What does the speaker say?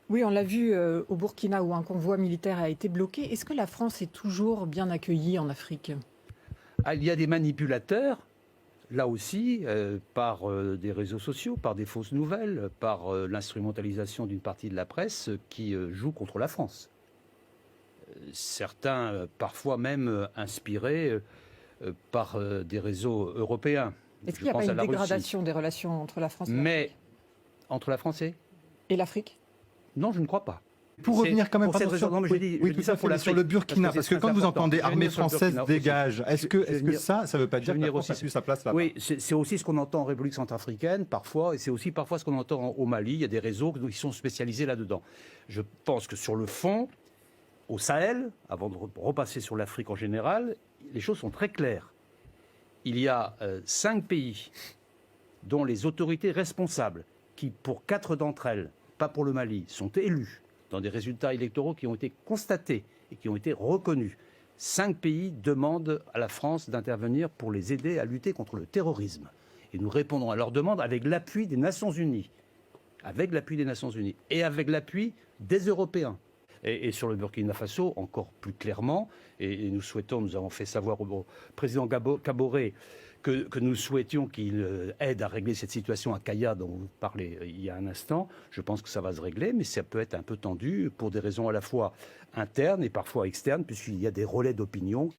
Oui, on l'a vu au Burkina où un convoi militaire a été bloqué. Est-ce que la France est toujours bien accueillie en Afrique? Ah, il y a des manipulateurs, là aussi, par des réseaux sociaux, par des fausses nouvelles, par l'instrumentalisation d'une partie de la presse qui joue contre la France. Certains, parfois même inspirés par des réseaux européens. Est-ce Je qu'il n'y a pas pense à une la Russie. dégradation des relations entre la France et Mais l'Afrique? entre la France Et l'Afrique? non, je ne crois pas. Pour C'est revenir quand même pour cette pardon, raison. Non, mais je oui, dis, oui, je dis tout à ça fait, pour mais sur l'Afrique. le Burkina, parce que c'est quand très vous important. entendez Je vais armée venir sur le française Burkina aussi. dégage, est-ce que venir- ça ne veut pas je vais dire que la venir France n'a aussi- plus sa place là-bas? Oui, c'est aussi ce qu'on entend en République centrafricaine parfois, et c'est aussi parfois ce qu'on entend au Mali. Il y a des réseaux qui sont spécialisés là-dedans. Je pense que sur le fond, au Sahel, avant de repasser sur l'Afrique en général, les choses sont très claires. Il y a 5 pays dont les autorités responsables, qui pour 4 d'entre elles, pas pour le Mali, sont élus dans des résultats électoraux qui ont été constatés et qui ont été reconnus. 5 pays demandent à la France d'intervenir pour les aider à lutter contre le terrorisme. Et nous répondons à leurs demandes avec l'appui des Nations Unies. Avec l'appui des Nations Unies et avec l'appui des Européens. Et sur le Burkina Faso, encore plus clairement, et nous souhaitons, nous avons fait savoir au président Kaboré que nous souhaitions qu'il aide à régler cette situation à Kaya dont vous parlez il y a un instant. Je pense que ça va se régler, mais ça peut être un peu tendu pour des raisons à la fois internes et parfois externes, puisqu'il y a des relais d'opinion.